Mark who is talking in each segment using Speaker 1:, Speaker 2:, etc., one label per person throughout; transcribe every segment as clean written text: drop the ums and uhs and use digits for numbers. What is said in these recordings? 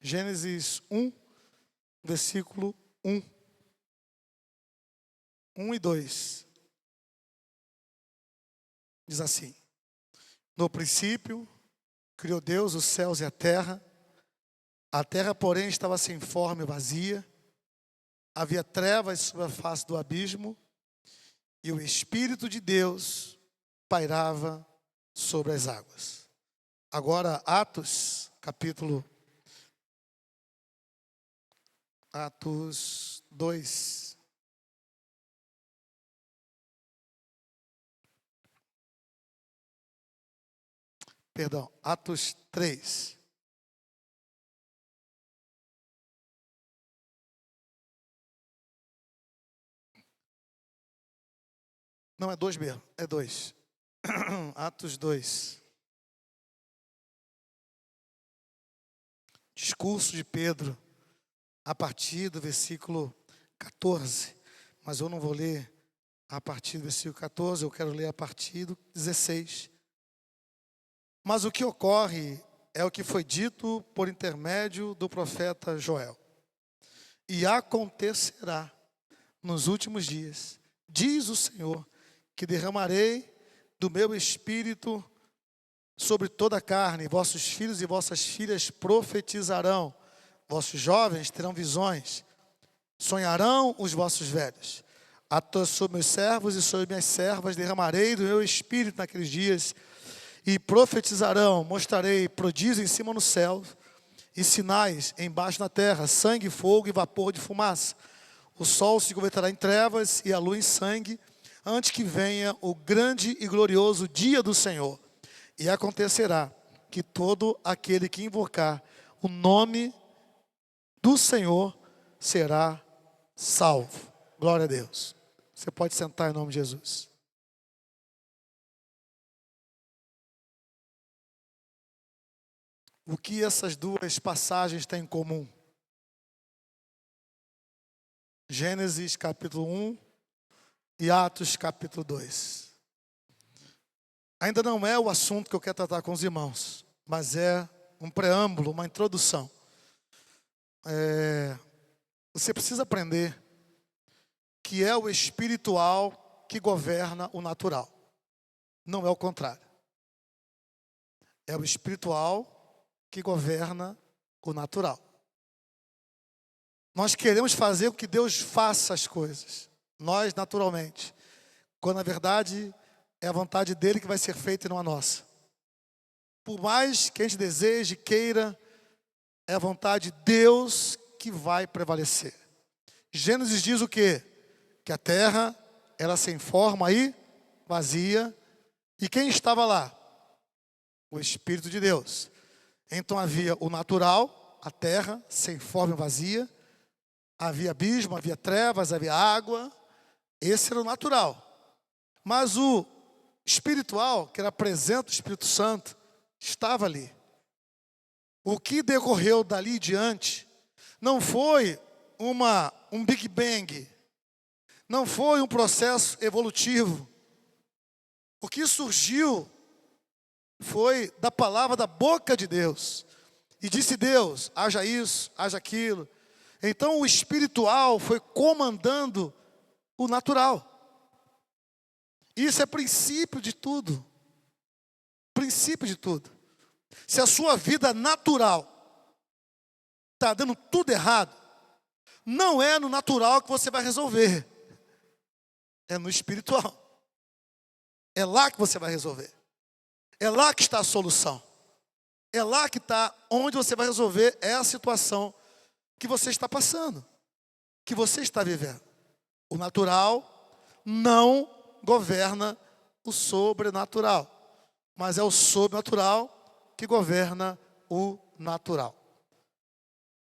Speaker 1: Gênesis 1, versículo 1. 1 e 2. Diz assim: No princípio, criou Deus os céus e a terra, porém, estava sem forma e vazia, havia trevas sobre a face do abismo, e o Espírito de Deus pairava sobre as águas. Agora, Atos 2. Perdão, Atos 3. Não, é 2 mesmo, é 2. Atos 2. Discurso de Pedro, a partir do versículo 14. Mas eu não vou ler a partir do versículo 14, eu quero ler a partir do 16. Mas o que ocorre é o que foi dito por intermédio do profeta Joel. E acontecerá nos últimos dias, diz o Senhor, que derramarei do meu espírito sobre toda a carne, vossos filhos e vossas filhas profetizarão, vossos jovens terão visões, sonharão os vossos velhos. Sobre meus servos e sobre minhas servas derramarei do meu espírito naqueles dias, e profetizarão, mostrarei prodígios em cima no céu, e sinais embaixo na terra, sangue, fogo e vapor de fumaça. O sol se converterá em trevas e a lua em sangue, antes que venha o grande e glorioso dia do Senhor. E acontecerá que todo aquele que invocar o nome do Senhor será salvo. Glória a Deus. Você pode sentar em nome de Jesus. O que essas duas passagens têm em comum? Gênesis capítulo 1 e Atos capítulo 2. Ainda não é o assunto que eu quero tratar com os irmãos, mas é um preâmbulo, uma introdução. Você precisa aprender que é o espiritual que governa o natural. Não é o contrário. É o espiritual que governa o natural. Nós queremos fazer com que Deus faça as coisas, nós naturalmente, quando na verdade é a vontade dele que vai ser feita e não a nossa. Por mais que a gente deseje, queira, é a vontade de Deus que vai prevalecer. Gênesis diz o quê? Que a terra era sem forma e vazia. E quem estava lá? O Espírito de Deus. Então havia o natural, a terra sem forma e vazia. Havia abismo, havia trevas, havia água. Esse era o natural. Mas o espiritual, que era a presença do Espírito Santo, estava ali. O que decorreu dali em diante não foi um Big Bang, não foi um processo evolutivo. O que surgiu foi da palavra da boca de Deus. E disse Deus, haja isso, haja aquilo. Então o espiritual foi comandando o natural. Isso é princípio de tudo. Princípio de tudo. Se a sua vida natural está dando tudo errado, não é no natural que você vai resolver. É no espiritual. É lá que você vai resolver. É lá que está a solução. É lá que está onde você vai resolver a situação que você está passando, que você está vivendo. O natural não governa o sobrenatural, mas é o sobrenatural que governa o natural.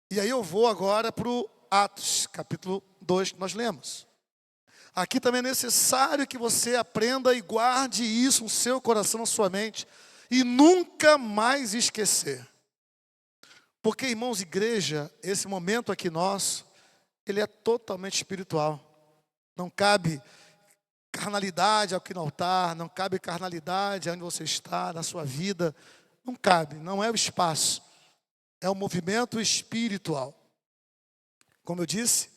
Speaker 1: E aí eu vou agora para o Atos, capítulo 2, que nós lemos. Aqui também é necessário que você aprenda e guarde isso no seu coração, na sua mente, e nunca mais esquecer. Porque, irmãos, igreja, esse momento aqui nosso, ele é totalmente espiritual. Não cabe carnalidade aqui no altar, não cabe carnalidade onde você está, na sua vida. Não cabe, não é o espaço. é um movimento espiritual. Como eu disse,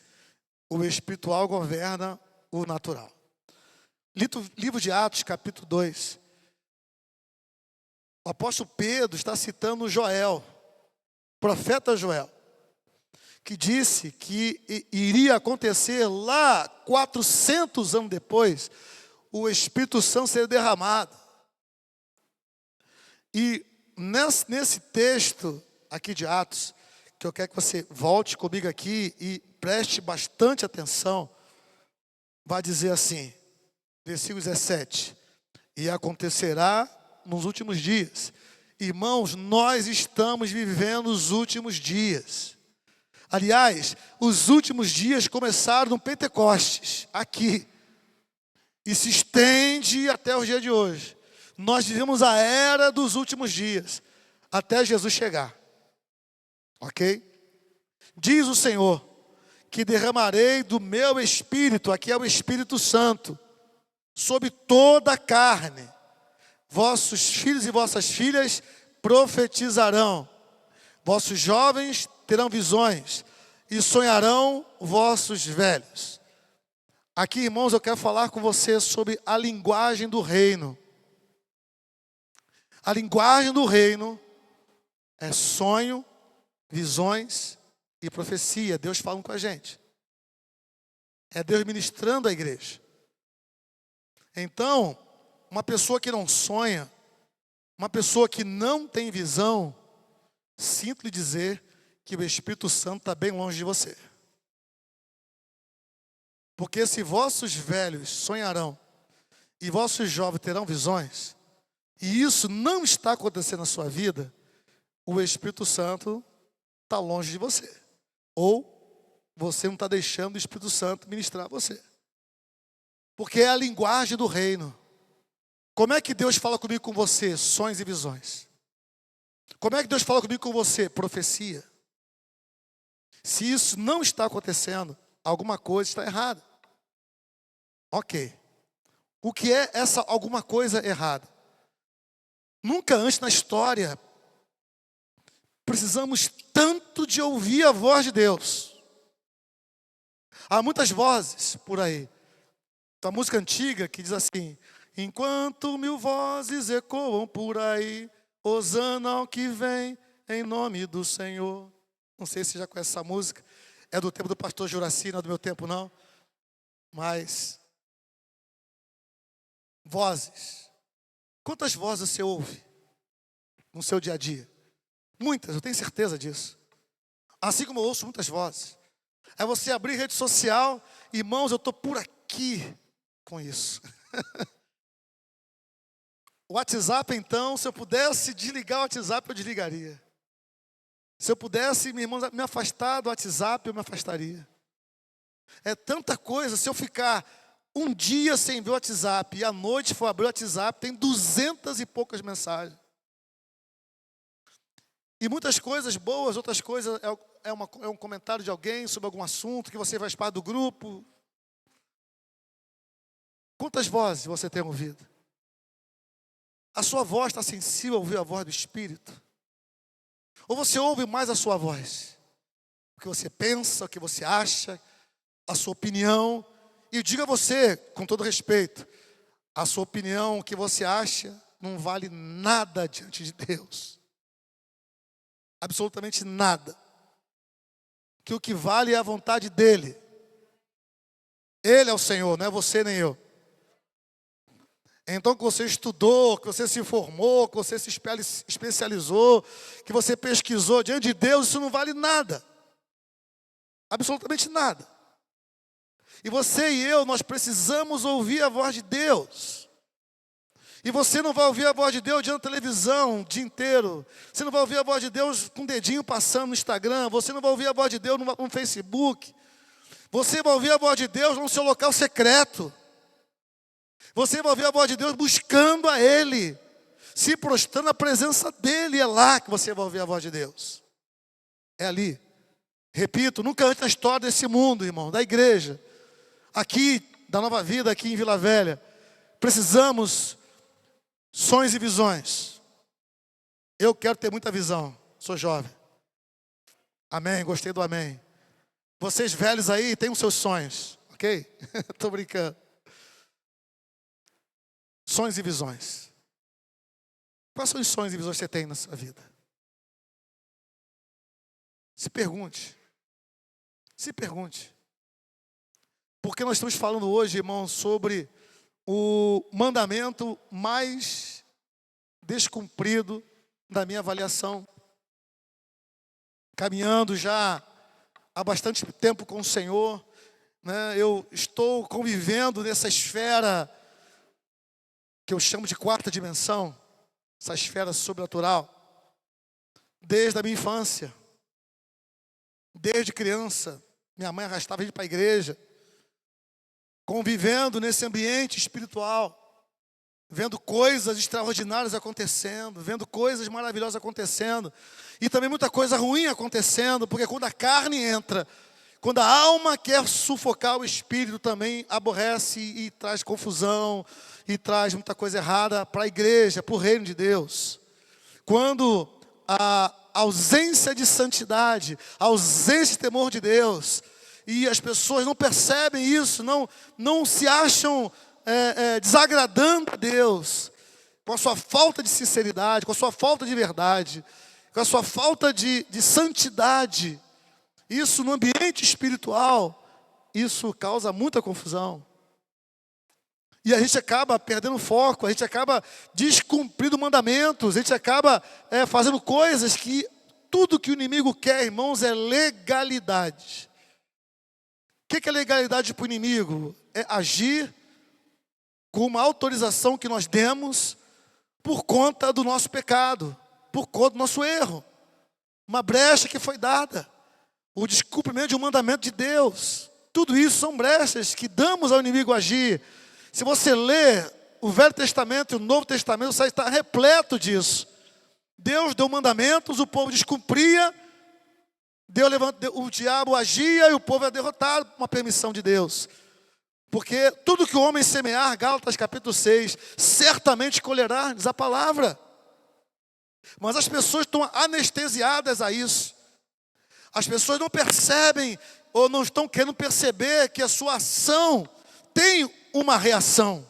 Speaker 1: o espiritual governa o natural. Livro de Atos, capítulo 2. O apóstolo Pedro está citando Joel, profeta Joel, que disse que iria acontecer lá, 400 anos depois, o Espírito Santo ser derramado. E nesse texto aqui de Atos, que eu quero que você volte comigo aqui e preste bastante atenção, vai dizer assim, versículo 17, e acontecerá nos últimos dias. Irmãos, nós estamos vivendo os últimos dias. Aliás, os últimos dias começaram no Pentecostes, aqui, e se estende até o dia de hoje. Nós vivemos a era dos últimos dias, até Jesus chegar. Ok? Diz o Senhor, que derramarei do meu Espírito, aqui é o Espírito Santo, sobre toda a carne. Vossos filhos e vossas filhas profetizarão. Vossos jovens terão visões e sonharão vossos velhos. Aqui, irmãos, eu quero falar com você sobre a linguagem do reino. A linguagem do reino é sonho, visões e profecia. Deus falando com a gente. É Deus ministrando a igreja. Então, uma pessoa que não sonha, uma pessoa que não tem visão, sinto lhe dizer que o Espírito Santo está bem longe de você. Porque se vossos velhos sonharão e vossos jovens terão visões, e isso não está acontecendo na sua vida, o Espírito Santo está longe de você. Ou você não está deixando o Espírito Santo ministrar você. Porque é a linguagem do reino. Como é que Deus fala comigo com você? Sonhos e visões. Como é que Deus fala comigo com você? Profecia. Se isso não está acontecendo, alguma coisa está errada. Ok. O que é essa alguma coisa errada? Nunca antes na história precisamos tanto de ouvir a voz de Deus. Há muitas vozes por aí. Tem uma música antiga que diz assim: enquanto mil vozes ecoam por aí, hosana ao que vem em nome do Senhor. Não sei se você já conhece essa música. É do tempo do pastor Juraci, não é do meu tempo não. Mas vozes. Quantas vozes você ouve no seu dia a dia? Muitas, eu tenho certeza disso. Assim como eu ouço muitas vozes. É você abrir rede social, irmãos, eu estou por aqui com isso. O WhatsApp, então, se eu pudesse desligar o WhatsApp, eu desligaria. Se eu pudesse, meus irmãos, me afastar do WhatsApp, eu me afastaria. É tanta coisa, se eu ficar um dia sem ver o WhatsApp e à noite for abrir o WhatsApp, tem 200 e poucas mensagens. E muitas coisas boas, outras coisas é um comentário de alguém sobre algum assunto que você faz parte do grupo. Quantas vozes você tem ouvido? A sua voz está sensível a ouvir a voz do Espírito? Ou você ouve mais a sua voz? O que você pensa, o que você acha, a sua opinião. E diga a você, com todo respeito, a sua opinião, o que você acha, não vale nada diante de Deus. Absolutamente nada. Que o que vale é a vontade dEle. Ele é o Senhor, não é você nem eu. Então que você estudou, que você se formou, que você se especializou, que você pesquisou diante de Deus, isso não vale nada. Absolutamente nada. E você e eu, nós precisamos ouvir a voz de Deus. E você não vai ouvir a voz de Deus diante da televisão o dia inteiro. Você não vai ouvir a voz de Deus com o dedinho passando no Instagram. Você não vai ouvir a voz de Deus no Facebook. Você vai ouvir a voz de Deus no seu local secreto. Você vai ouvir a voz de Deus buscando a Ele, se prostrando na presença dEle. É lá que você vai ouvir a voz de Deus. É ali. Repito, nunca antes na história desse mundo, irmão, da igreja, aqui, da Nova Vida, aqui em Vila Velha, precisamos sonhos e visões. Eu quero ter muita visão, sou jovem. Amém, gostei do amém. Vocês velhos aí têm os seus sonhos, ok? Tô brincando. Sonhos e visões. Quais são os sonhos e visões que você tem na sua vida? Se pergunte. Se pergunte. Porque nós estamos falando hoje, irmão, sobre o mandamento mais descumprido da minha avaliação. Caminhando já há bastante tempo com o Senhor, né? Eu estou convivendo nessa esfera que eu chamo de quarta dimensão, essa esfera sobrenatural, desde a minha infância, desde criança. Minha mãe arrastava a gente para a igreja, convivendo nesse ambiente espiritual, vendo coisas extraordinárias acontecendo, vendo coisas maravilhosas acontecendo, e também muita coisa ruim acontecendo, porque quando a carne entra, quando a alma quer sufocar o espírito, também aborrece e traz confusão, e traz muita coisa errada para a igreja, para o reino de Deus. Quando a ausência de santidade, a ausência de temor de Deus, e as pessoas não percebem isso, não se acham desagradando a Deus, com a sua falta de sinceridade, com a sua falta de verdade, com a sua falta de santidade, isso no ambiente espiritual, isso causa muita confusão. E a gente acaba perdendo foco, a gente acaba descumprindo mandamentos, a gente acaba fazendo coisas que tudo que o inimigo quer, irmãos, é legalidade. O que é legalidade para o inimigo? É agir com uma autorização que nós demos por conta do nosso pecado, por conta do nosso erro. Uma brecha que foi dada, o descumprimento de um mandamento de Deus. Tudo isso são brechas que damos ao inimigo agir. Se você ler o Velho Testamento e o Novo Testamento, você está repleto disso. Deus deu mandamentos, o povo descumpria, o diabo agia e o povo é derrotado por uma permissão de Deus. Porque tudo que o homem semear, Gálatas capítulo 6, certamente colherá, diz a palavra. Mas as pessoas estão anestesiadas a isso. As pessoas não percebem ou não estão querendo perceber que a sua ação tem uma reação.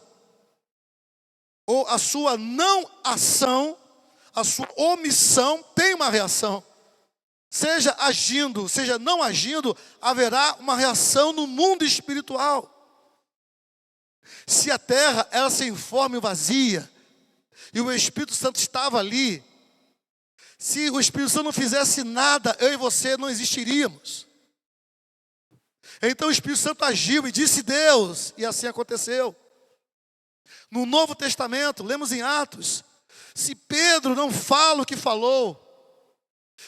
Speaker 1: Ou a sua não ação, a sua omissão tem uma reação. Seja agindo, seja não agindo, haverá uma reação no mundo espiritual. Se a terra era sem forma e vazia, e o Espírito Santo estava ali, se o Espírito Santo não fizesse nada, eu e você não existiríamos. Então o Espírito Santo agiu e disse Deus, e assim aconteceu. No Novo Testamento, lemos em Atos, se Pedro não fala o que falou,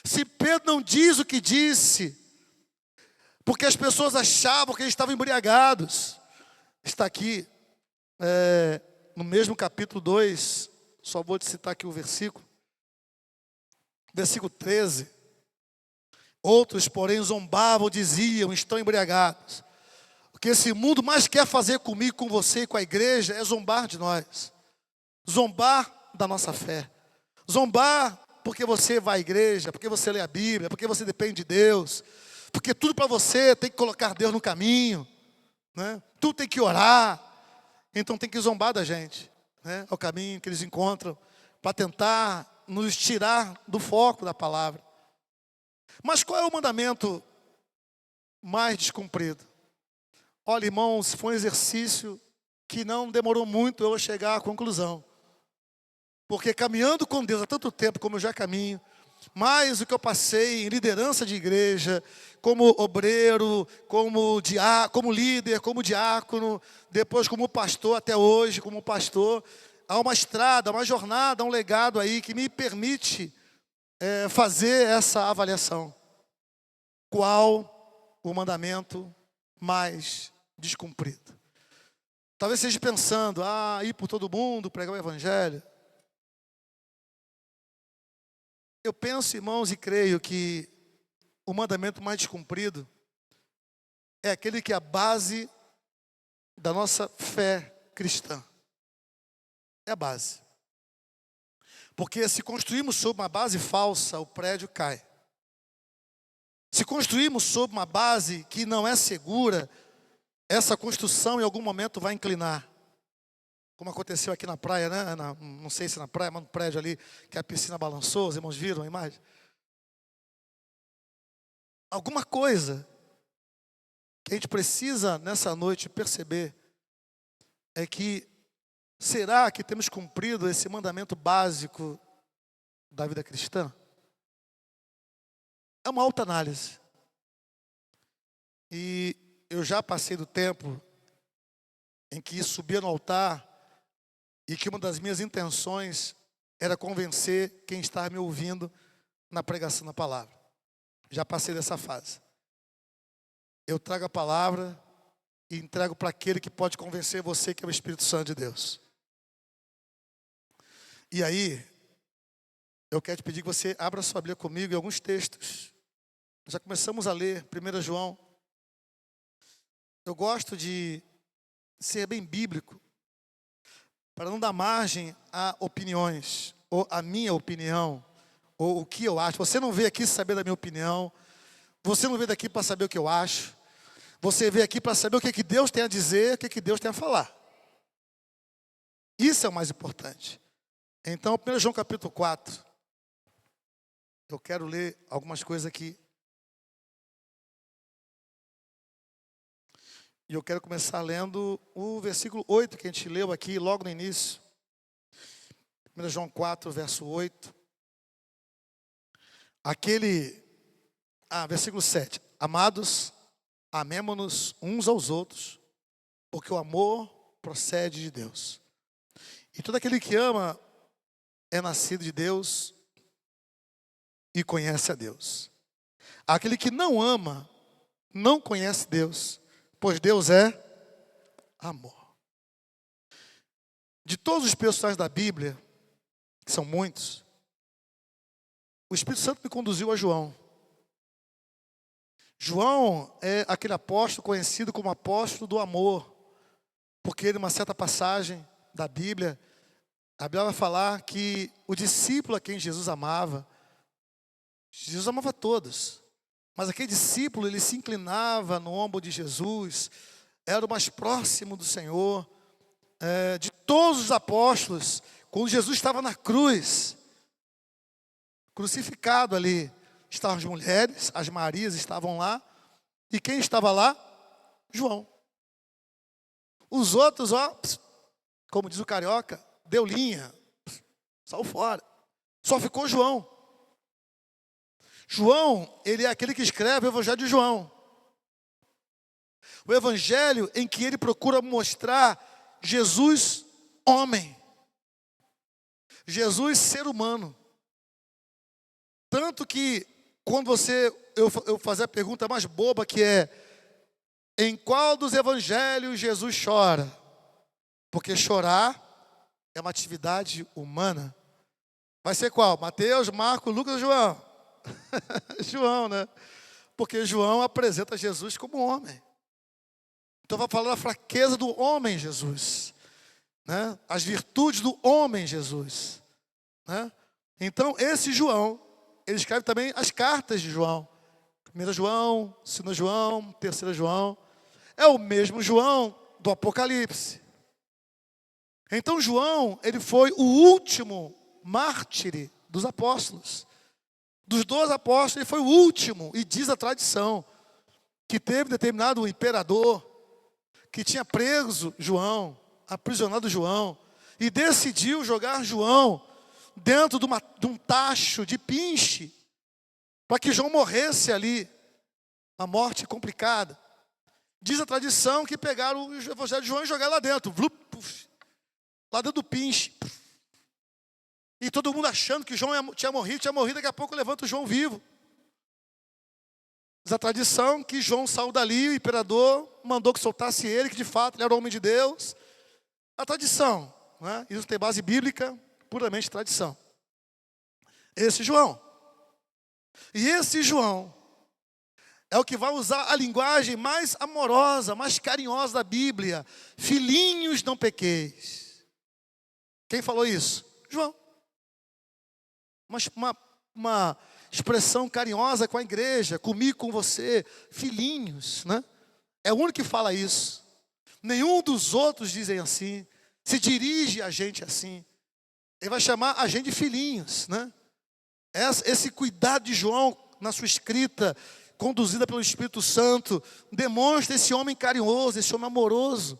Speaker 1: se Pedro não diz o que disse, porque as pessoas achavam que eles estavam embriagados, está aqui, no mesmo capítulo 2, só vou te citar aqui o versículo 13. Outros, porém, zombavam, diziam, estão embriagados. O que esse mundo mais quer fazer comigo, com você e com a igreja, é zombar de nós. Zombar da nossa fé. Zombar porque você vai à igreja, porque você lê a Bíblia, porque você depende de Deus. Porque tudo para você tem que colocar Deus no caminho, né? Tudo tem que orar. Então tem que zombar da gente, né? É o caminho que eles encontram para tentar nos tirar do foco da palavra. Mas qual é o mandamento mais descumprido? Olha, irmãos, foi um exercício que não demorou muito eu chegar à conclusão. Porque caminhando com Deus há tanto tempo como eu já caminho, mais o que eu passei em liderança de igreja, como obreiro, como líder, como diácono, depois como pastor, até hoje como pastor, há uma estrada, uma jornada, um legado aí que me permite fazer essa avaliação. Qual o mandamento mais descumprido? Talvez esteja pensando, ir por todo mundo, pregar o evangelho. Eu penso, irmãos, e creio que o mandamento mais descumprido é aquele que é a base da nossa fé cristã. É a base. Porque se construímos sobre uma base falsa, o prédio cai. Se construirmos sobre uma base que não é segura, essa construção em algum momento vai inclinar. Como aconteceu aqui na praia, né? Não sei se na praia, mas no prédio ali, que a piscina balançou, os irmãos viram a imagem? Alguma coisa que a gente precisa nessa noite perceber é que, será que temos cumprido esse mandamento básico da vida cristã? É uma autoanálise. E eu já passei do tempo em que subia no altar e que uma das minhas intenções era convencer quem estava me ouvindo na pregação da palavra. Já passei dessa fase. Eu trago a palavra e entrego para aquele que pode convencer você, que é o Espírito Santo de Deus. E aí, eu quero te pedir que você abra sua Bíblia comigo em alguns textos. Já começamos a ler 1 João. Eu gosto de ser bem bíblico, para não dar margem a opiniões, ou a minha opinião, ou o que eu acho. Você não veio aqui saber da minha opinião, você não veio daqui para saber o que eu acho, você veio aqui para saber o que Deus tem a dizer, o que Deus tem a falar. Isso é o mais importante. Então, 1 João capítulo 4, eu quero ler algumas coisas aqui. E eu quero começar lendo o versículo 8 que a gente leu aqui logo no início. 1 João 4, verso 8. Versículo 7. Amados, amemo-nos uns aos outros, porque o amor procede de Deus. E todo aquele que ama é nascido de Deus e conhece a Deus. Aquele que não ama não conhece Deus, pois Deus é amor. De todos os personagens da Bíblia, que são muitos, o Espírito Santo me conduziu a João. João é aquele apóstolo conhecido como apóstolo do amor, porque numa certa passagem da Bíblia, a Bíblia vai falar que o discípulo a quem Jesus amava todos, mas aquele discípulo, ele se inclinava no ombro de Jesus, era o mais próximo do Senhor. De todos os apóstolos, quando Jesus estava na cruz, crucificado ali, estavam as mulheres, as Marias estavam lá, e quem estava lá? João. Os outros, como diz o carioca, deu linha, saiu fora, só ficou João. João, ele é aquele que escreve o Evangelho de João. O Evangelho em que ele procura mostrar Jesus homem, Jesus ser humano. Tanto que quando eu fazer a pergunta mais boba, que é: em qual dos evangelhos Jesus chora? Porque chorar é uma atividade humana. Vai ser qual? Mateus, Marcos, Lucas ou João? João, né? Porque João apresenta Jesus como homem. Então vai falar da fraqueza do homem Jesus, né? As virtudes do homem Jesus, né? Então esse João, ele escreve também as cartas de João. 1 João, 2 João, 3 João. É o mesmo João do Apocalipse. Então João, ele foi o último mártir dos apóstolos. Dos 12 apóstolos, ele foi o último. E diz a tradição que teve determinado imperador que tinha preso João, aprisionado João, e decidiu jogar João dentro de um tacho de pinche, para que João morresse ali, uma morte complicada. Diz a tradição que pegaram o Evangelho de João e jogaram lá dentro, lá dentro do pinche. E todo mundo achando que João tinha morrido, daqui a pouco levanta o João vivo. Diz a tradição que João saiu dali, o imperador mandou que soltasse ele, que de fato ele era o homem de Deus. A tradição, né? Isso tem base bíblica, puramente tradição. Esse João. E esse João é o que vai usar a linguagem mais amorosa, mais carinhosa da Bíblia. Filhinhos, não pequeis. Quem falou isso? João. Uma expressão carinhosa com a igreja, comigo, com você, filhinhos, né? É o único que fala isso. Nenhum dos outros dizem assim, se dirige a gente assim. Ele vai chamar a gente de filhinhos, né? Esse cuidado de João na sua escrita, conduzida pelo Espírito Santo, demonstra esse homem carinhoso, esse homem amoroso.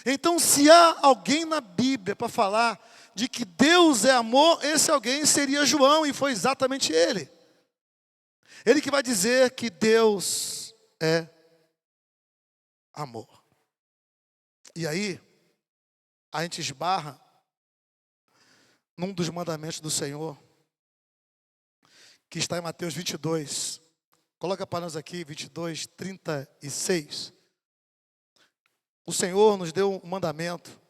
Speaker 1: Então, se há alguém na Bíblia para falar de que Deus é amor, esse alguém seria João, e foi exatamente ele. Ele que vai dizer que Deus é amor. E aí, a gente esbarra num dos mandamentos do Senhor, que está em Mateus 22. Coloca para nós aqui, 22, 36. O Senhor nos deu um mandamento.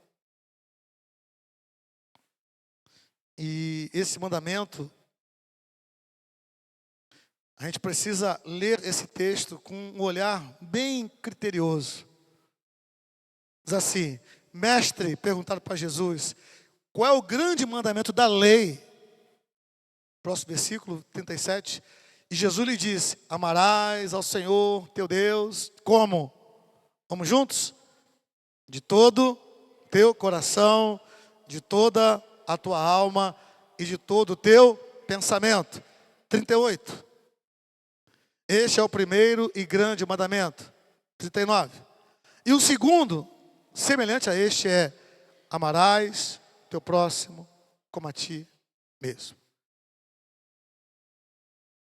Speaker 1: E esse mandamento, a gente precisa ler esse texto com um olhar bem criterioso. Diz assim, mestre, perguntaram para Jesus, qual é o grande mandamento da lei? Próximo versículo, 37. E Jesus lhe disse, amarás ao Senhor teu Deus, como? Vamos juntos? De todo teu coração, de toda a tua alma e de todo o teu pensamento. 38. Este é o primeiro e grande mandamento. 39. E o segundo, semelhante a este, é amarás teu próximo como a ti mesmo.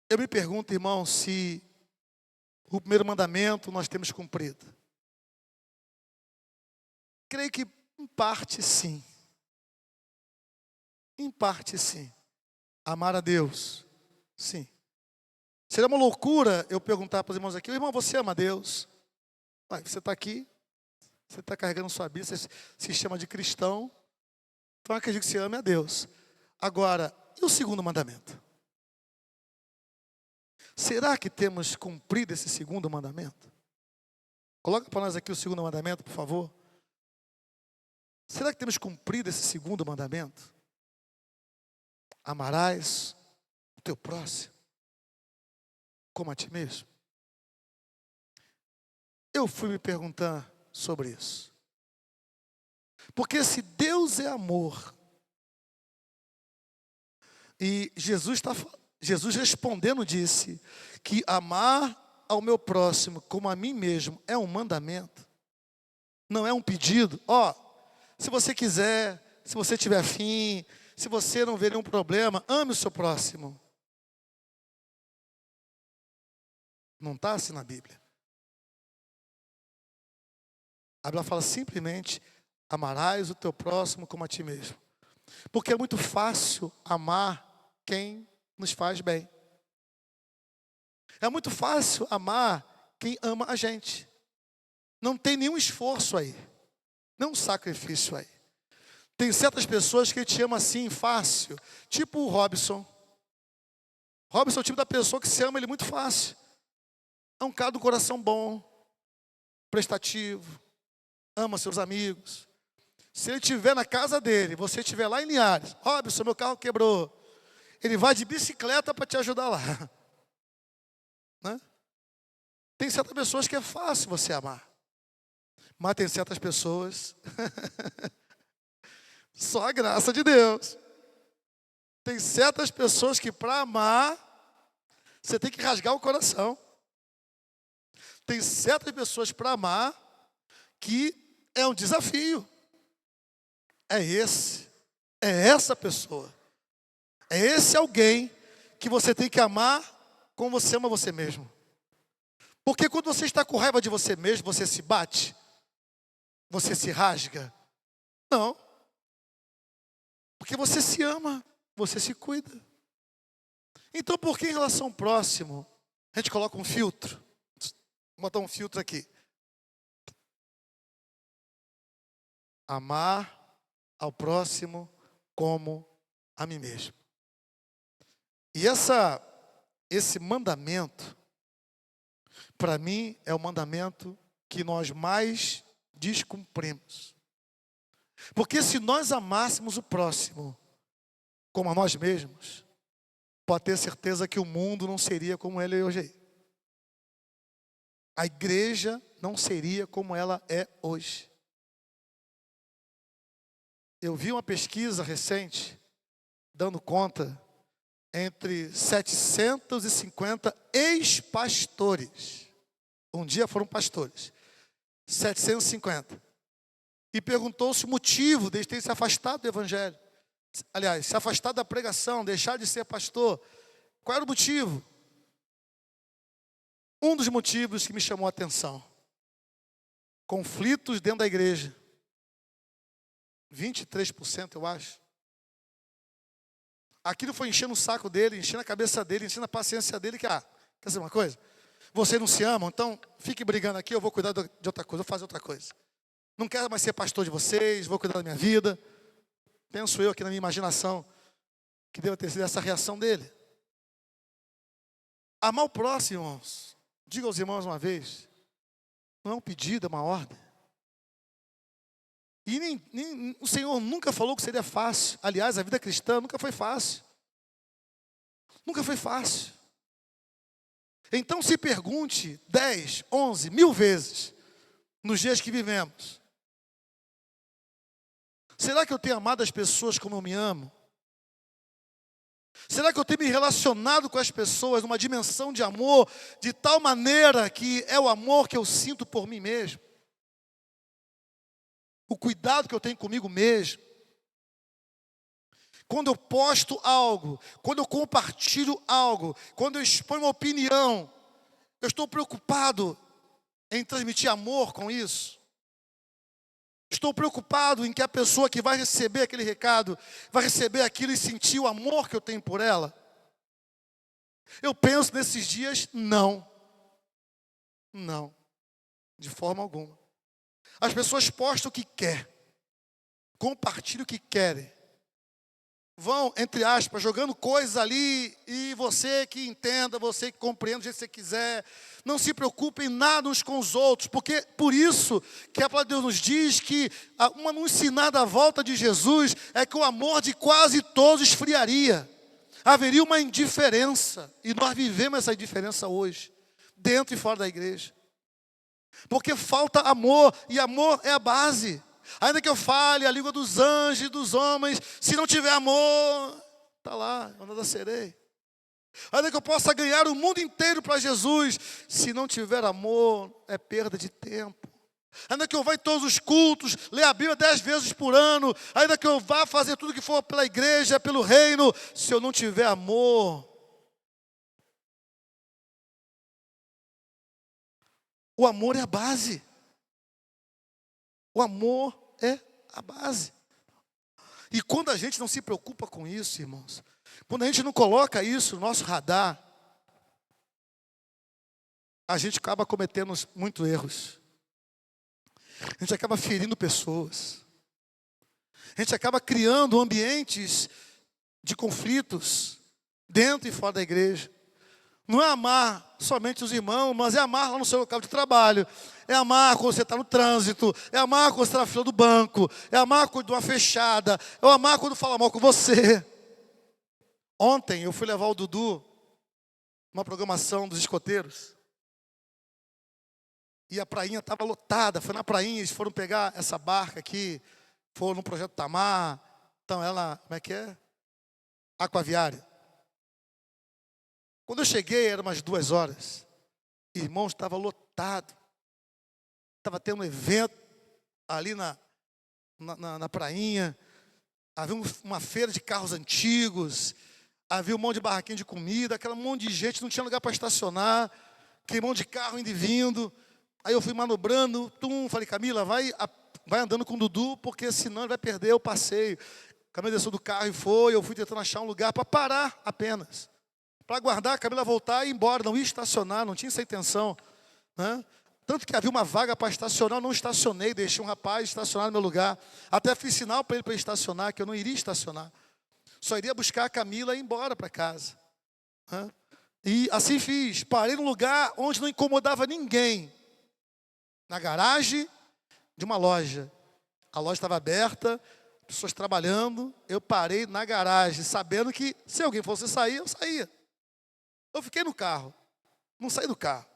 Speaker 1: Eu me pergunto, irmão, se o primeiro mandamento nós temos cumprido. Creio que em parte sim. Em parte sim. Amar a Deus, sim. Seria uma loucura eu perguntar para os irmãos aqui, irmão, você ama a Deus? Você está aqui, você está carregando sua Bíblia, você se chama de cristão, então eu acredito que você ama a Deus. Agora, e o segundo mandamento? Será que temos cumprido esse segundo mandamento? Coloca para nós aqui o segundo mandamento, por favor. Será que temos cumprido esse segundo mandamento? Amarás o teu próximo como a ti mesmo. Eu fui me perguntar sobre isso. Porque se Deus é amor, e Jesus respondendo disse que amar ao meu próximo como a mim mesmo é um mandamento, não é um pedido. Se você quiser, se você tiver afim, se você não vê nenhum problema, ame o seu próximo. Não está assim na Bíblia. A Bíblia fala simplesmente, amarás o teu próximo como a ti mesmo. Porque é muito fácil amar quem nos faz bem. É muito fácil amar quem ama a gente. Não tem nenhum esforço aí. Nenhum sacrifício aí. Tem certas pessoas que te amam assim, fácil. Tipo o Robson. Robson é o tipo da pessoa que se ama ele muito fácil. É um cara do coração bom, prestativo, ama seus amigos. Se ele estiver na casa dele, você estiver lá em Linhares, Robson, meu carro quebrou. Ele vai de bicicleta para te ajudar lá. Né? Tem certas pessoas que é fácil você amar. Mas tem certas pessoas, só a graça de Deus. Tem certas pessoas que para amar, você tem que rasgar o coração. Tem certas pessoas para amar que é um desafio. É essa pessoa. É esse alguém que você tem que amar como você ama você mesmo. Porque quando você está com raiva de você mesmo, você se bate? Você se rasga? Não. Porque você se ama, você se cuida. Então, por que em relação ao próximo, a gente coloca um filtro? Vou botar um filtro aqui. Amar ao próximo como a mim mesmo. E esse mandamento, para mim, é o mandamento que nós mais descumprimos. Porque se nós amássemos o próximo como a nós mesmos, pode ter certeza que o mundo não seria como ele é hoje. A igreja não seria como ela é hoje. Eu vi uma pesquisa recente, dando conta, entre 750 ex-pastores. Um dia foram pastores. 750. E perguntou-se o motivo deles terem se afastado do evangelho. Aliás, se afastado da pregação, deixar de ser pastor. Qual era o motivo? Um dos motivos que me chamou a atenção. Conflitos dentro da igreja. 23%, eu acho. Aquilo foi enchendo o saco dele, enchendo a cabeça dele, enchendo a paciência dele, quer dizer uma coisa? Vocês não se amam, então fique brigando aqui, eu vou cuidar de outra coisa, vou fazer outra coisa. Não quero mais ser pastor de vocês, vou cuidar da minha vida. Penso eu aqui na minha imaginação, que deve ter sido essa reação dele. Amar o próximo, irmãos, diga aos irmãos uma vez, não é um pedido, é uma ordem. E nem o Senhor nunca falou que seria fácil. Aliás, a vida cristã nunca foi fácil. Nunca foi fácil. Então se pergunte 10, 11, 1000 vezes nos dias que vivemos. Será que eu tenho amado as pessoas como eu me amo? Será que eu tenho me relacionado com as pessoas numa dimensão de amor de tal maneira que é o amor que eu sinto por mim mesmo? O cuidado que eu tenho comigo mesmo. Quando eu posto algo, quando eu compartilho algo, quando eu exponho uma opinião, eu estou preocupado em transmitir amor com isso. Estou preocupado em que a pessoa que vai receber aquele recado, vai receber aquilo e sentir o amor que eu tenho por ela. Eu penso nesses dias, não. Não, de forma alguma. As pessoas postam o que quer, compartilham o que querem, vão, entre aspas, jogando coisas ali, e você que entenda, você que compreenda do jeito que você quiser, não se preocupe em nada uns com os outros, porque por isso que a palavra de Deus nos diz que uma ensinar da volta de Jesus é que o amor de quase todos esfriaria, haveria uma indiferença, e nós vivemos essa indiferença hoje, dentro e fora da igreja. Porque falta amor, e amor é a base. Ainda que eu fale a língua dos anjos e dos homens, se não tiver amor, está lá, eu nada serei. Ainda que eu possa ganhar o mundo inteiro para Jesus, se não tiver amor, é perda de tempo. Ainda que eu vá em todos os cultos, leia a Bíblia 10 vezes por ano, ainda que eu vá fazer tudo que for pela igreja, pelo reino, se eu não tiver amor, o amor é a base. O amor é a base. E quando a gente não se preocupa com isso, irmãos, quando a gente não coloca isso no nosso radar, a gente acaba cometendo muitos erros. A gente acaba ferindo pessoas. A gente acaba criando ambientes de conflitos dentro e fora da igreja. Não é amar somente os irmãos, mas é amar lá no seu local de trabalho. É amar quando você está no trânsito. É amar quando você está na fila do banco. É amar quando dá uma fechada. É amar quando fala mal com você. Ontem eu fui levar o Dudu numa programação dos escoteiros. E a prainha estava lotada. Foi na prainha, eles foram pegar essa barca aqui. Foram no Projeto Tamar. Então ela, como é que é? Aquaviária. Quando eu cheguei, eram umas 2 horas. Irmãos, estava lotado. Estava tendo um evento ali na prainha. Havia uma feira de carros antigos. Havia um monte de barraquinha de comida. Aquele monte de gente, não tinha lugar para estacionar. Aquele monte de carro indo e vindo. Aí eu fui manobrando. Falei, Camila, vai andando com o Dudu, porque senão ele vai perder o passeio. Camila desceu do carro e foi. Eu fui tentando achar um lugar para parar apenas. Para aguardar a Camila voltar e ir embora, não ia estacionar, não tinha essa intenção. Né? Tanto que havia uma vaga para estacionar, eu não estacionei, deixei um rapaz estacionar no meu lugar. Até fiz sinal para ele estacionar, que eu não iria estacionar. Só iria buscar a Camila e ir embora para casa. Né? E assim fiz, parei num lugar onde não incomodava ninguém. Na garagem de uma loja. A loja estava aberta, pessoas trabalhando, eu parei na garagem, sabendo que se alguém fosse sair, eu saía. Eu fiquei no carro, não saí do carro.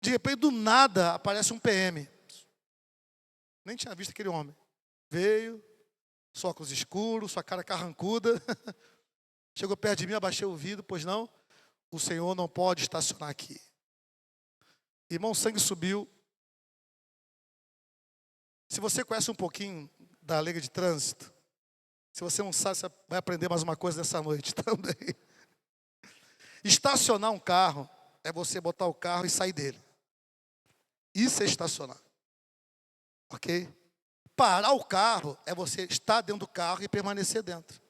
Speaker 1: De repente, do nada, aparece um PM. Nem tinha visto aquele homem. Veio, só óculos escuros, sua cara carrancuda. Chegou perto de mim, abaixei o vidro, pois não, o senhor não pode estacionar aqui. Irmão, o sangue subiu. Se você conhece um pouquinho da lei de trânsito, se você não sabe, você vai aprender mais uma coisa nessa noite também. Estacionar um carro é você botar o carro e sair dele. Isso é estacionar. Ok? Parar o carro é você estar dentro do carro e permanecer dentro.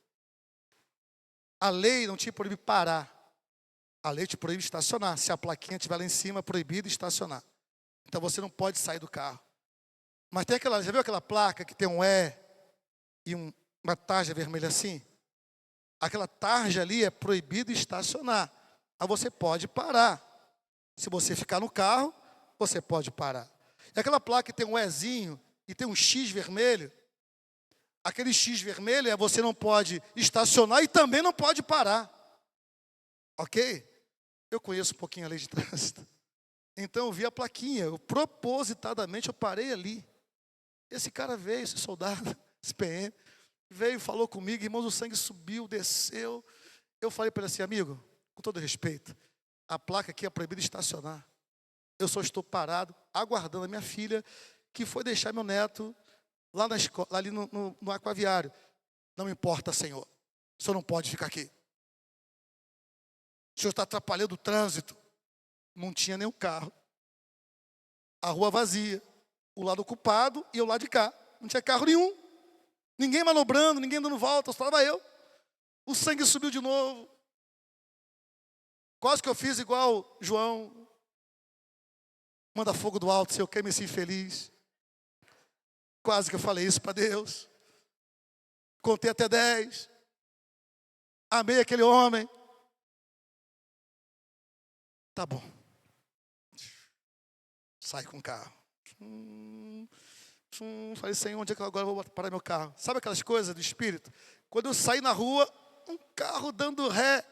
Speaker 1: A lei não te proíbe parar. A lei te proíbe estacionar. Se a plaquinha estiver lá em cima, é proibido estacionar. Então você não pode sair do carro. Mas tem aquela, já viu aquela placa que tem um E e uma tarja vermelha assim? Aquela tarja ali é proibido estacionar. Mas você pode parar. Se você ficar no carro, você pode parar. E aquela placa que tem um Ezinho e tem um X vermelho, aquele X vermelho é você não pode estacionar e também não pode parar. Ok? Eu conheço um pouquinho a lei de trânsito. Então eu vi a plaquinha, propositadamente eu parei ali. Esse cara veio, esse soldado, esse PM, veio, falou comigo, irmãos, o sangue subiu, desceu. Eu falei para ele assim, amigo, com todo respeito, a placa aqui é proibida de estacionar. Eu só estou parado, aguardando a minha filha, que foi deixar meu neto lá na escola, ali no aquaviário. Não importa, senhor, o senhor não pode ficar aqui. O senhor está atrapalhando o trânsito. Não tinha nenhum carro. A rua vazia. O lado ocupado e o lado de cá. Não tinha carro nenhum. Ninguém manobrando, ninguém dando volta, só estava eu. O sangue subiu de novo. Quase que eu fiz igual João. Manda fogo do alto, se eu queimo esse infeliz. Quase que eu falei isso para Deus. Contei até 10. Amei aquele homem. Tá bom. Sai com o carro. Falei, Senhor, onde é que eu agora vou parar meu carro? Sabe aquelas coisas do Espírito? Quando eu saí na rua, um carro dando ré,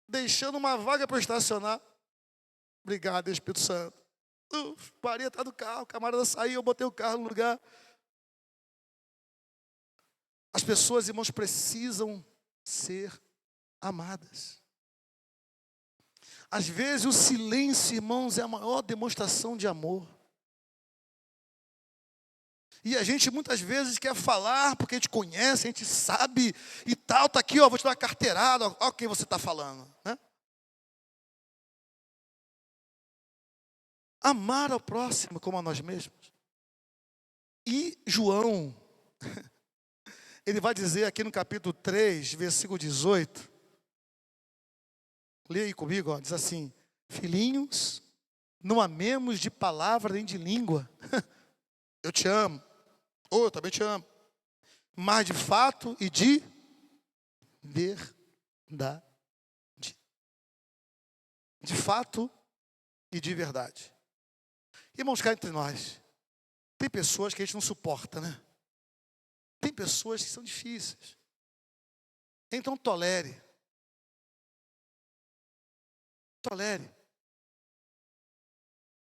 Speaker 1: deixando uma vaga para estacionar. Obrigado, Espírito Santo. Parei atrás do carro, o camarada saiu, eu botei o carro no lugar. As pessoas, irmãos, precisam ser amadas. Às vezes o silêncio, irmãos, é a maior demonstração de amor. E a gente muitas vezes quer falar porque a gente conhece, a gente sabe e tal, está aqui, ó, vou te dar uma carteirada, ó, o que você está falando, né? Amar ao próximo como a nós mesmos. E João, ele vai dizer aqui no capítulo 3, versículo 18, leia aí comigo, ó, diz assim, filhinhos, não amemos de palavra nem de língua, eu te amo, ou eu também te amo, mas de fato e de verdade. De fato e de verdade. Irmãos, cá entre nós, tem pessoas que a gente não suporta, né? Tem pessoas que são difíceis. Então tolere. Tolere.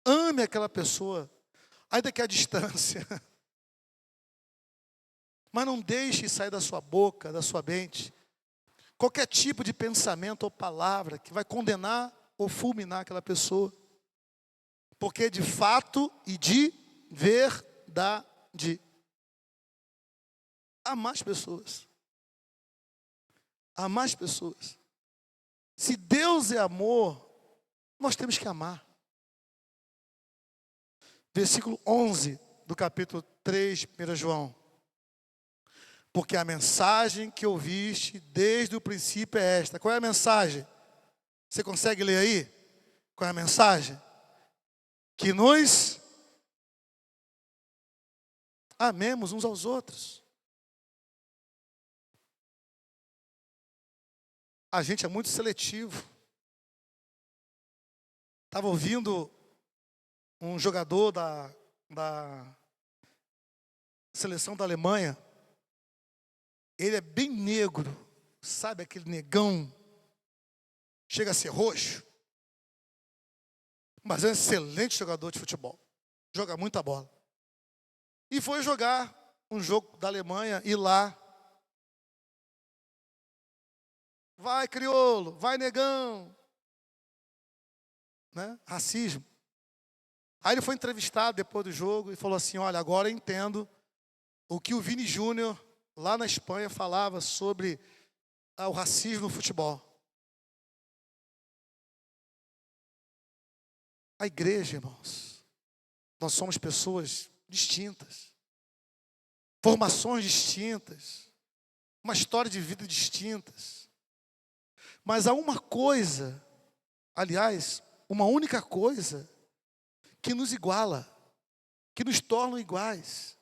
Speaker 1: Ame aquela pessoa, ainda que a distância. Mas não deixe sair da sua boca, da sua mente, qualquer tipo de pensamento ou palavra que vai condenar ou fulminar aquela pessoa. Porque de fato e de verdade. Amar as pessoas. Amar as pessoas. Se Deus é amor, nós temos que amar. Versículo 11 do capítulo 3, 1 João. Porque a mensagem que ouviste desde o princípio é esta. Qual é a mensagem? Você consegue ler aí? Qual é a mensagem? Que nos amemos uns aos outros. A gente é muito seletivo. Estava ouvindo um jogador da seleção da Alemanha, ele é bem negro, sabe aquele negão, chega a ser roxo, mas é um excelente jogador de futebol, joga muita bola. E foi jogar um jogo da Alemanha e lá, vai crioulo, vai negão, né? Racismo. Aí ele foi entrevistado depois do jogo e falou assim, olha, agora eu entendo o que o Vini Júnior, lá na Espanha, falava sobre o racismo no futebol. A igreja, irmãos, nós somos pessoas distintas, formações distintas, uma história de vida distintas. Mas há uma coisa, aliás, uma única coisa, que nos iguala, que nos torna iguais.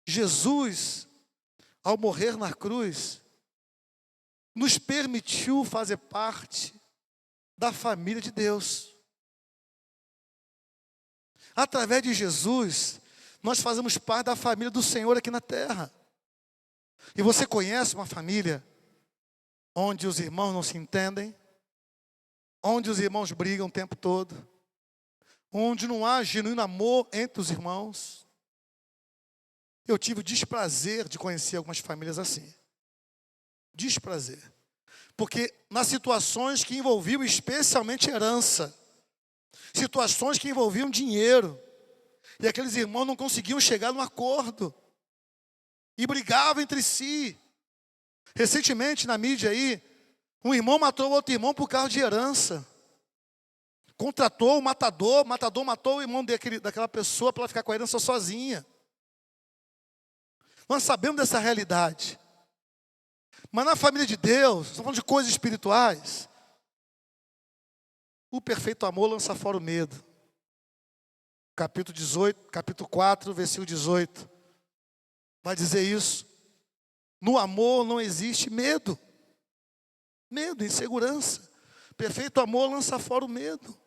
Speaker 1: Jesus, ao morrer na cruz, nos permitiu fazer parte da família de Deus. Através de Jesus, nós fazemos parte da família do Senhor aqui na terra. E você conhece uma família onde os irmãos não se entendem, onde os irmãos brigam o tempo todo, onde não há genuíno amor entre os irmãos? Eu tive o desprazer de conhecer algumas famílias assim. Desprazer. Porque nas situações que envolviam especialmente herança, situações que envolviam dinheiro, e aqueles irmãos não conseguiam chegar num acordo, e brigavam entre si. Recentemente na mídia aí, um irmão matou outro irmão por causa de herança. Contratou o matador matou o irmão daquela pessoa para ela ficar com a herança sozinha. Nós sabemos dessa realidade. Mas na família de Deus, estamos falando de coisas espirituais, o perfeito amor lança fora o medo. Capítulo 4, versículo 18. Vai dizer isso. No amor não existe medo. Medo, insegurança. Perfeito amor lança fora o medo.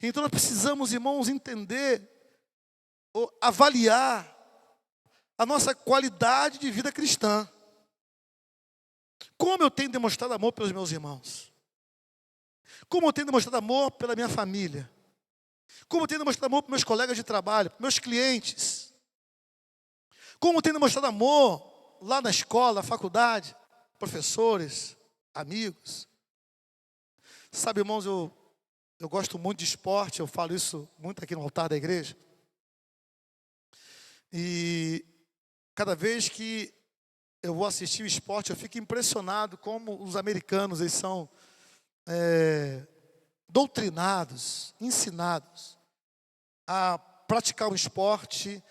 Speaker 1: Então nós precisamos, irmãos, entender, avaliar a nossa qualidade de vida cristã. Como eu tenho demonstrado amor pelos meus irmãos? Como eu tenho demonstrado amor pela minha família? Como eu tenho demonstrado amor para meus colegas de trabalho, para meus clientes? Como eu tenho demonstrado amor lá na escola, na faculdade, professores, amigos? Sabe, irmãos, eu gosto muito de esporte, eu falo isso muito aqui no altar da igreja. E cada vez que eu vou assistir o esporte, eu fico impressionado como os americanos, eles são doutrinados, ensinados a praticar um esporte,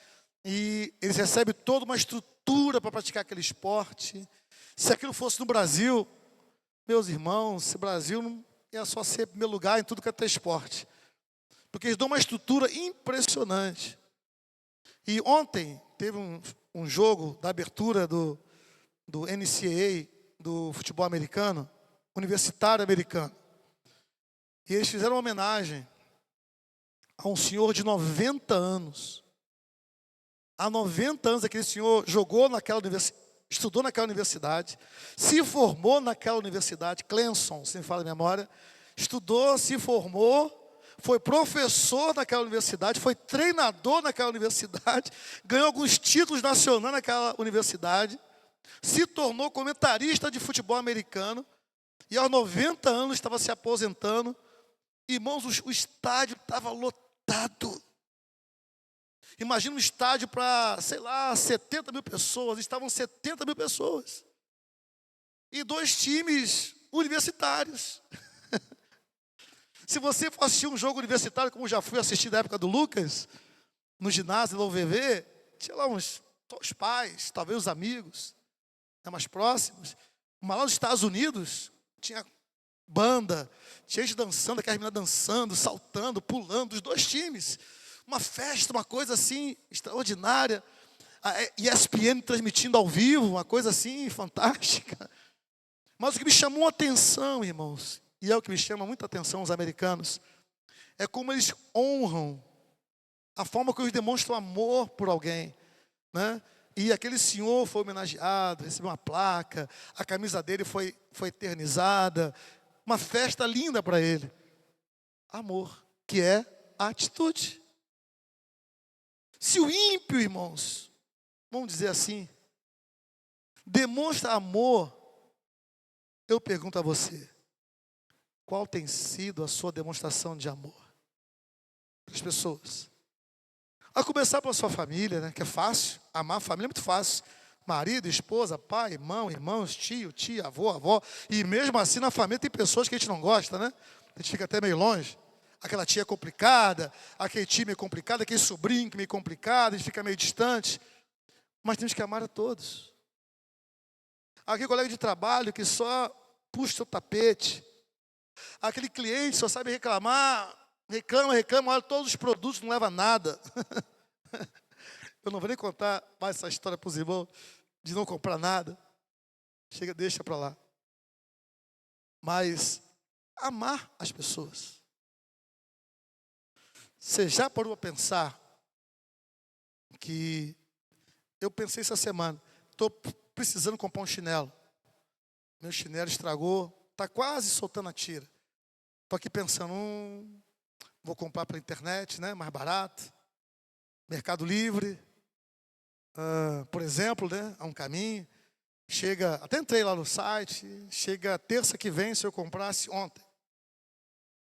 Speaker 1: e eles recebem toda uma estrutura para praticar aquele esporte. Se aquilo fosse no Brasil, meus irmãos, se o Brasil não ia só ser primeiro lugar em tudo que é ter esporte, porque eles dão uma estrutura impressionante. E ontem teve um jogo da abertura do NCAA, do futebol americano, universitário americano. E eles fizeram uma homenagem a um senhor de 90 anos. Há 90 anos aquele senhor jogou naquela universidade, estudou naquela universidade, se formou naquela universidade, Clemson, se me fala a memória, estudou, se formou, foi professor naquela universidade, foi treinador naquela universidade, ganhou alguns títulos nacionais naquela universidade, se tornou comentarista de futebol americano, e aos 90 anos estava se aposentando. Irmãos, o estádio estava lotado. Imagina um estádio para, 70 mil pessoas. Estavam 70 mil pessoas. E 2 times universitários. Se você for assistir um jogo universitário, como já fui assistir na época do Lucas, no ginásio da UVV, tinha lá os pais, talvez os amigos, mais próximos. Mas lá nos Estados Unidos, tinha banda, tinha gente dançando, aquela menina dançando, saltando, pulando, os 2 times. Uma festa, uma coisa assim, extraordinária. A ESPN transmitindo ao vivo, uma coisa assim, fantástica. Mas o que me chamou a atenção, irmãos, e é o que me chama muita atenção os americanos, é como eles honram a forma que eles demonstram amor por alguém, né? E aquele senhor foi homenageado, recebeu uma placa, a camisa dele foi eternizada, uma festa linda para ele. Amor, que é a atitude. Se o ímpio, irmãos, vamos dizer assim, demonstra amor, eu pergunto a você, qual tem sido a sua demonstração de amor para as pessoas? A começar pela sua família, né? Que é fácil, amar a família é muito fácil. Marido, esposa, pai, irmão, irmãos, tio, tia, avô, avó. E mesmo assim na família tem pessoas que a gente não gosta, né? A gente fica até meio longe. Aquela tia complicada, aquele tio meio complicado, aquele sobrinho meio complicado, a gente fica meio distante. Mas temos que amar a todos. Aquele colega de trabalho que só puxa o tapete. Aquele cliente só sabe reclamar, reclama, olha todos os produtos, não leva nada. Eu não vou nem contar mais essa história para os irmãos de não comprar nada. Chega, deixa para lá. Mas amar as pessoas. Você já parou para pensar que eu pensei essa semana, estou precisando comprar um chinelo. Meu chinelo estragou, está quase soltando a tira. Estou aqui pensando, vou comprar pela internet, né, mais barato. Mercado Livre, por exemplo, né, há um caminho. Chega, até entrei lá no site, chega terça que vem, se eu comprasse ontem.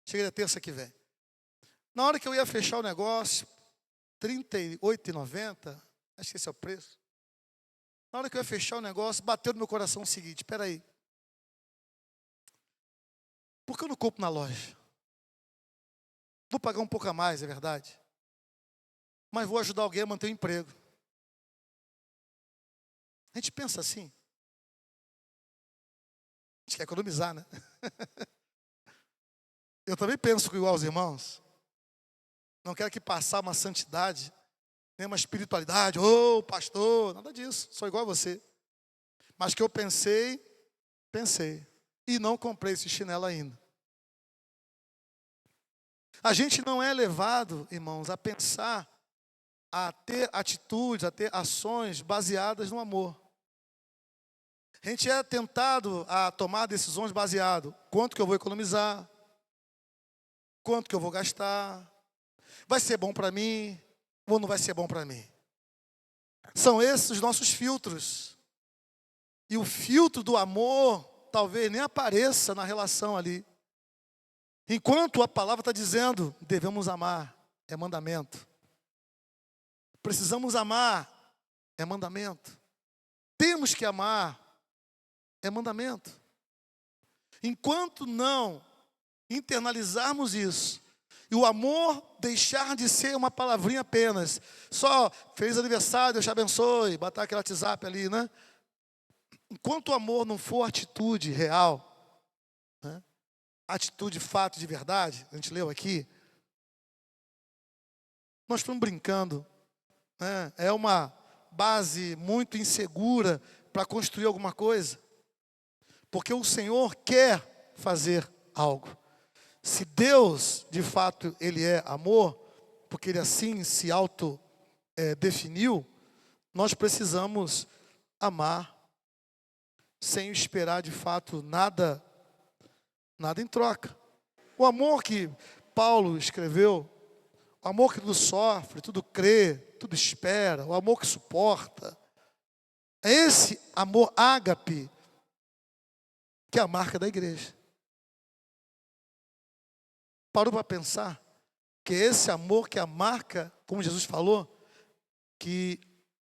Speaker 1: Chega terça que vem. Na hora que eu ia fechar o negócio, R$ 38,90, acho que esse é o preço. Na hora que eu ia fechar o negócio, bateu no meu coração o seguinte, espera aí. Por que eu não compro na loja? Vou pagar um pouco a mais, é verdade. Mas vou ajudar alguém a manter o emprego. A gente pensa assim. A gente quer economizar, né? Eu também penso igual aos irmãos. Não quero que passar uma santidade, nem uma espiritualidade. Ô, pastor, nada disso. Sou igual a você. Mas que eu pensei. E não comprei esse chinelo ainda. A gente não é levado, irmãos, a pensar, a ter atitudes, a ter ações baseadas no amor. A gente é tentado a tomar decisões baseado quanto que eu vou economizar, quanto que eu vou gastar, vai ser bom para mim ou não vai ser bom para mim. São esses os nossos filtros. E o filtro do amor talvez nem apareça na relação ali. Enquanto a palavra está dizendo, devemos amar, é mandamento. Precisamos amar, é mandamento. Temos que amar, é mandamento. Enquanto não internalizarmos isso, e o amor deixar de ser uma palavrinha apenas, só feliz aniversário, Deus te abençoe, botar aquele WhatsApp ali, né? Enquanto o amor não for atitude real, né? Atitude, fato de verdade, a gente leu aqui, nós estamos brincando, né? É uma base muito insegura para construir alguma coisa, porque o Senhor quer fazer algo. Se Deus, de fato, Ele é amor, porque Ele assim se definiu, nós precisamos amar, sem esperar, de fato, nada em troca. O amor que Paulo escreveu, o amor que tudo sofre, tudo crê, tudo espera, o amor que suporta, é esse amor ágape que é a marca da igreja. Parou para pensar que esse amor que é a marca, como Jesus falou, que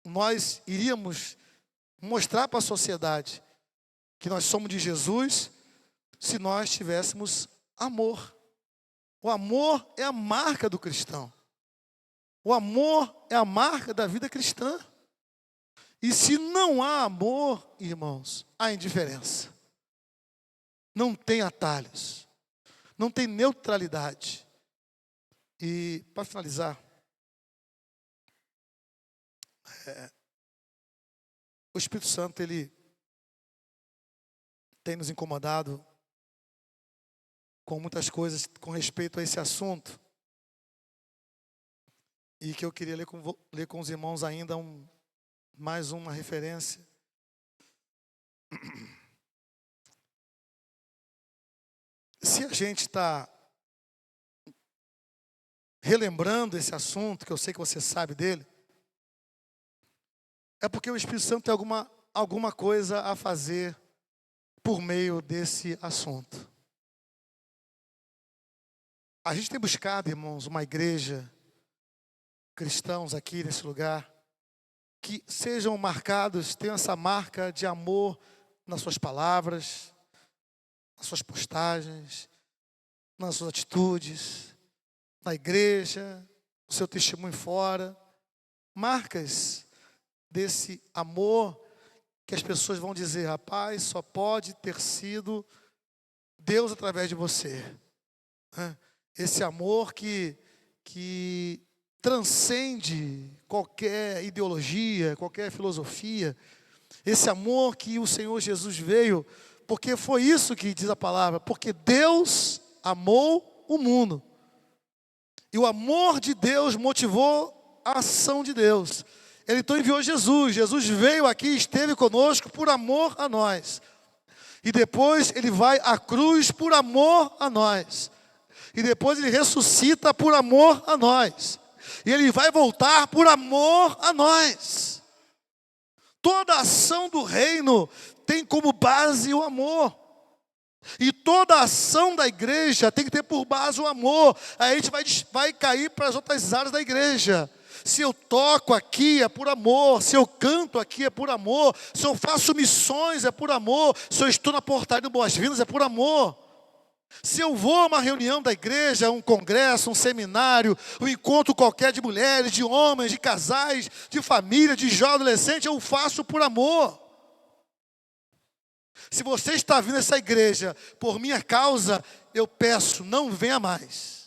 Speaker 1: nós iríamos mostrar para a sociedade que nós somos de Jesus se nós tivéssemos amor. O amor é a marca do cristão. O amor é a marca da vida cristã. E se não há amor, irmãos, há indiferença. Não tem atalhos. Não tem neutralidade. E, para finalizar, o Espírito Santo, ele tem nos incomodado com muitas coisas com respeito a esse assunto. e que eu queria ler com os irmãos ainda mais uma referência. Se a gente está relembrando esse assunto, que eu sei que você sabe dele, é porque o Espírito Santo tem alguma coisa a fazer por meio desse assunto. A gente tem buscado, irmãos, uma igreja, cristãos aqui nesse lugar, que sejam marcados, tenham essa marca de amor nas suas palavras, nas suas postagens, nas suas atitudes, na igreja, no seu testemunho fora. Marcas desse amor que as pessoas vão dizer: rapaz, só pode ter sido Deus através de você. Esse amor que transcende qualquer ideologia, qualquer filosofia. Esse amor que o Senhor Jesus veio, porque foi isso que diz a palavra, porque Deus amou o mundo. E o amor de Deus motivou a ação de Deus. Ele então enviou Jesus. Jesus veio aqui, esteve conosco por amor a nós. E depois ele vai à cruz por amor a nós. E depois ele ressuscita por amor a nós. E ele vai voltar por amor a nós. Toda a ação do reino tem como base o amor. E toda a ação da igreja tem que ter por base o amor. Aí a gente vai cair para as outras áreas da igreja. Se eu toco aqui é por amor, se eu canto aqui é por amor, se eu faço missões é por amor, se eu estou na portaria do Boas-Vindas é por amor. Se eu vou a uma reunião da igreja, um congresso, um seminário, um encontro qualquer de mulheres, de homens, de casais, de família, de jovem, adolescente, eu faço por amor. Se você está vindo a essa igreja por minha causa, eu peço, não venha mais.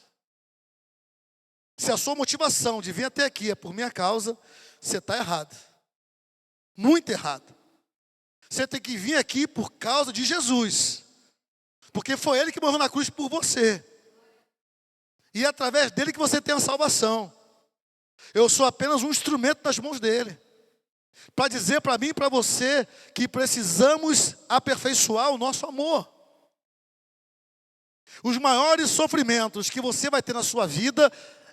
Speaker 1: Se a sua motivação de vir até aqui é por minha causa, você está errado. Muito errado. Você tem que vir aqui por causa de Jesus. Porque foi Ele que morreu na cruz por você. E é através dele que você tem a salvação. Eu sou apenas um instrumento nas mãos dele. Para dizer para mim e para você que precisamos aperfeiçoar o nosso amor. Os maiores sofrimentos que você vai ter na sua vida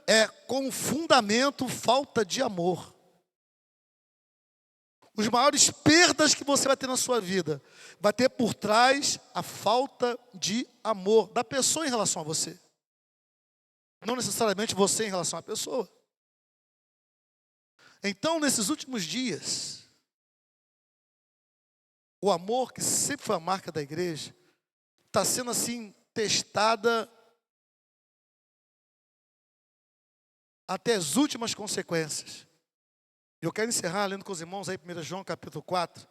Speaker 1: é com fundamento falta de amor. Os maiores perdas que você vai ter na sua vida vai ter por trás a falta de amor da pessoa em relação a você. Não necessariamente você em relação à pessoa. Então, nesses últimos dias, o amor, que sempre foi a marca da igreja, está sendo assim testada até as últimas consequências. Eu quero encerrar lendo com os irmãos aí 1 João capítulo 4.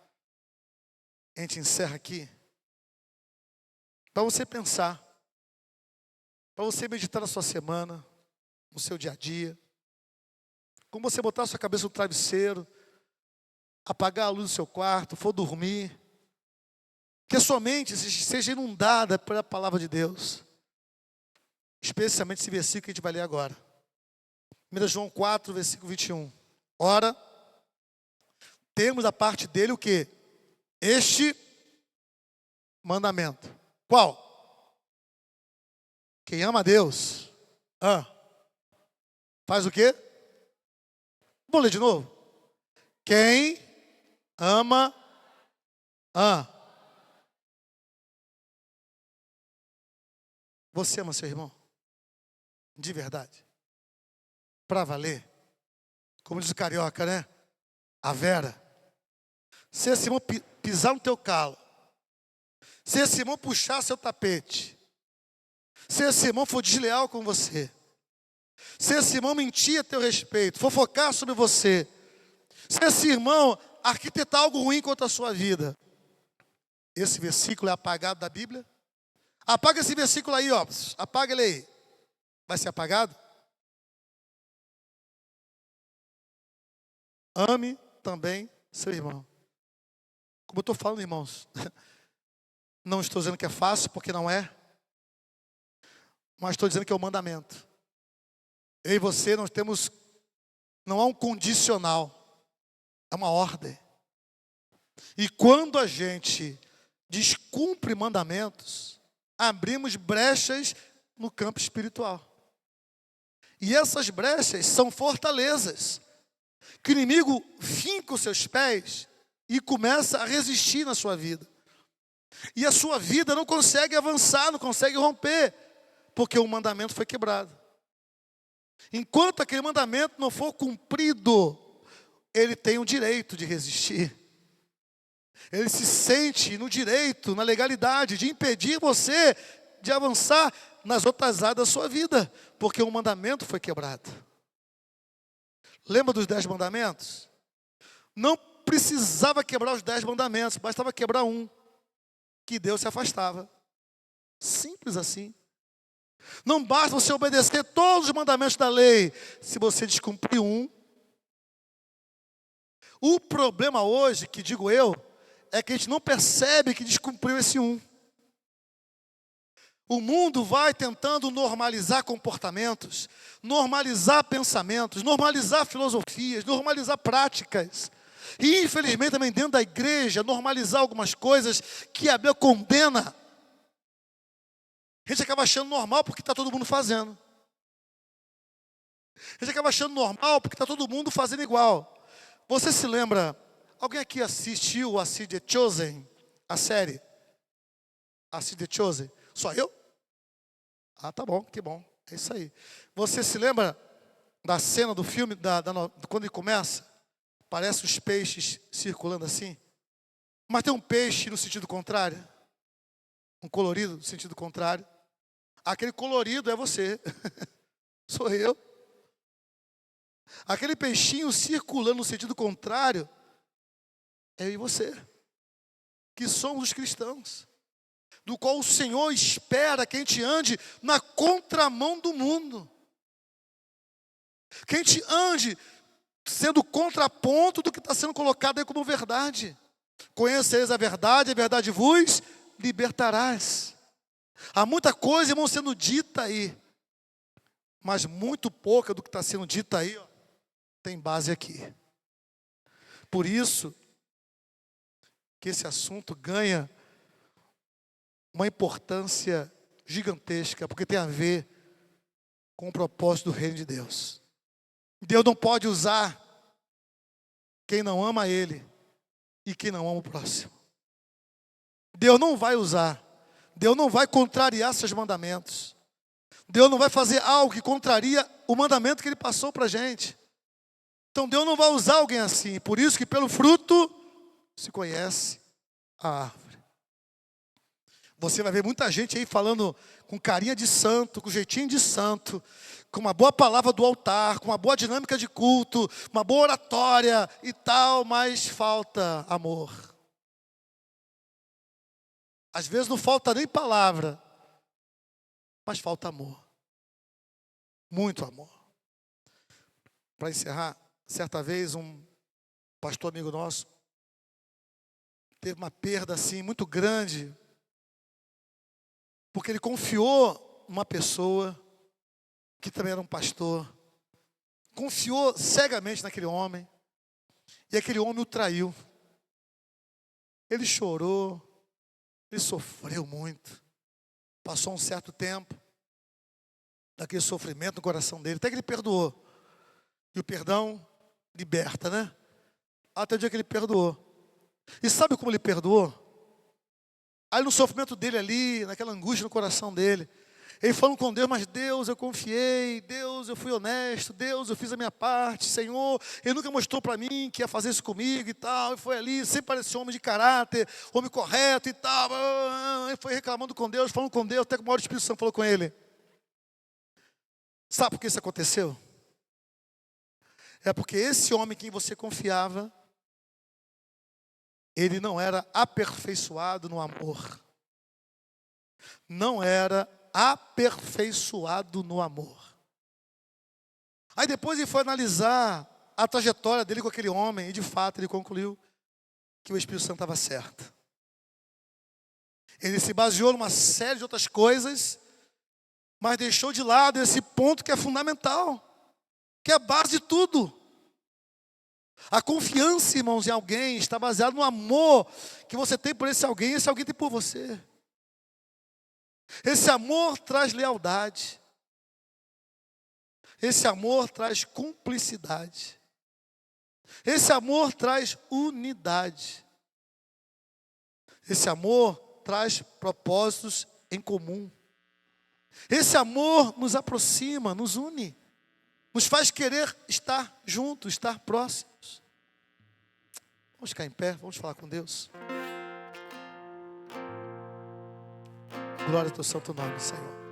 Speaker 1: A gente encerra aqui. Para você pensar, para você meditar na sua semana, no seu dia a dia. Como você botar a sua cabeça no travesseiro, apagar a luz do seu quarto, for dormir. Que a sua mente seja inundada pela palavra de Deus. Especialmente esse versículo que a gente vai ler agora. 1 João 4, versículo 21. Ora, temos da parte dele o quê? Este mandamento. Qual? Quem ama a Deus, faz o quê? Vou ler de novo. Quem ama, Você ama seu irmão? De verdade? Para valer? Como diz o carioca, né? A Vera. Se esse irmão pisar no teu calo, se esse irmão puxar seu tapete, se esse irmão for desleal com você, se esse irmão mentir a teu respeito, fofocar sobre você, se esse irmão arquitetar algo ruim contra a sua vida, esse versículo é apagado da Bíblia? Apaga esse versículo aí, ó. Apaga ele aí. Vai ser apagado? Ame também seu irmão. Como eu estou falando, irmãos, não estou dizendo que é fácil, porque não é. Mas estou dizendo que é o mandamento. Eu e você, nós temos Não há um condicional. É uma ordem. E quando a gente descumpre mandamentos, abrimos brechas no campo espiritual. E essas brechas são fortalezas que o inimigo finca os seus pés e começa a resistir na sua vida. E a sua vida não consegue avançar, não consegue romper, porque o mandamento foi quebrado. Enquanto aquele mandamento não for cumprido, ele tem o direito de resistir. Ele se sente no direito, na legalidade de impedir você de avançar nas outras áreas da sua vida, porque o mandamento foi quebrado. Lembra dos 10 mandamentos? Não precisava quebrar os 10 mandamentos, bastava quebrar um, que Deus se afastava. Simples assim. Não basta você obedecer todos os mandamentos da lei, se você descumprir um. O problema hoje, que digo eu, é que a gente não percebe que descumpriu esse um. O mundo vai tentando normalizar comportamentos, normalizar pensamentos, normalizar filosofias, normalizar práticas. E infelizmente também dentro da igreja, normalizar algumas coisas que a Bíblia condena. A gente acaba achando normal porque está todo mundo fazendo. A gente acaba achando normal porque está todo mundo fazendo igual. Você se lembra, alguém aqui assistiu The Chosen, a série? The Chosen? Só eu? Ah, tá bom, que bom, é isso aí. Você se lembra da cena do filme, quando ele começa? Parece os peixes circulando assim. Mas tem um peixe no sentido contrário. Um colorido no sentido contrário. Aquele colorido é você. Sou eu. Aquele peixinho circulando no sentido contrário é eu e você, que somos os cristãos, do qual o Senhor espera que a gente ande na contramão do mundo, que a gente ande sendo contraponto do que está sendo colocado aí como verdade. Conhecereis a verdade vos libertarás. Há muita coisa, irmão, sendo dita aí, mas muito pouca do que está sendo dita aí, ó, tem base aqui. Por isso que esse assunto ganha uma importância gigantesca, porque tem a ver com o propósito do reino de Deus. Deus não pode usar quem não ama Ele e quem não ama o próximo. Deus não vai usar, Deus não vai contrariar seus mandamentos. Deus não vai fazer algo que contraria o mandamento que Ele passou para a gente. Então Deus não vai usar alguém assim. Por isso que pelo fruto se conhece a árvore. Você vai ver muita gente aí falando com carinha de santo, com jeitinho de santo, com uma boa palavra do altar, com uma boa dinâmica de culto, uma boa oratória e tal, mas falta amor. Às vezes não falta nem palavra, mas falta amor. Muito amor. Para encerrar, certa vez um pastor amigo nosso teve uma perda assim muito grande, porque ele confiou uma pessoa que também era um pastor, confiou cegamente naquele homem, e aquele homem o traiu. Ele chorou, ele sofreu muito, passou um certo tempo daquele sofrimento no coração dele, até que ele perdoou. E o perdão liberta, né? Até o dia que ele perdoou. E sabe como ele perdoou? Aí no sofrimento dele ali, naquela angústia no coração dele, ele falando com Deus, mas Deus, eu confiei, Deus, eu fui honesto, Deus, eu fiz a minha parte, Senhor, Ele nunca mostrou para mim que ia fazer isso comigo e tal, e foi ali, sempre parecia um homem de caráter, homem correto e tal, e foi reclamando com Deus, falando com Deus, até que o maior Espírito Santo falou com ele. Sabe por que isso aconteceu? É porque esse homem em quem você confiava, ele não era aperfeiçoado no amor. Não era aperfeiçoado no amor. Aí depois ele foi analisar a trajetória dele com aquele homem, e de fato ele concluiu que o Espírito Santo estava certo. Ele se baseou numa série de outras coisas, mas deixou de lado esse ponto que é fundamental, que é a base de tudo. A confiança, irmãos, em alguém está baseada no amor que você tem por esse alguém tem por você. Esse amor traz lealdade. Esse amor traz cumplicidade. Esse amor traz unidade. Esse amor traz propósitos em comum. Esse amor nos aproxima, nos une. Nos faz querer estar juntos, estar próximos. Vamos ficar em pé, vamos falar com Deus. Glória ao teu santo nome, Senhor.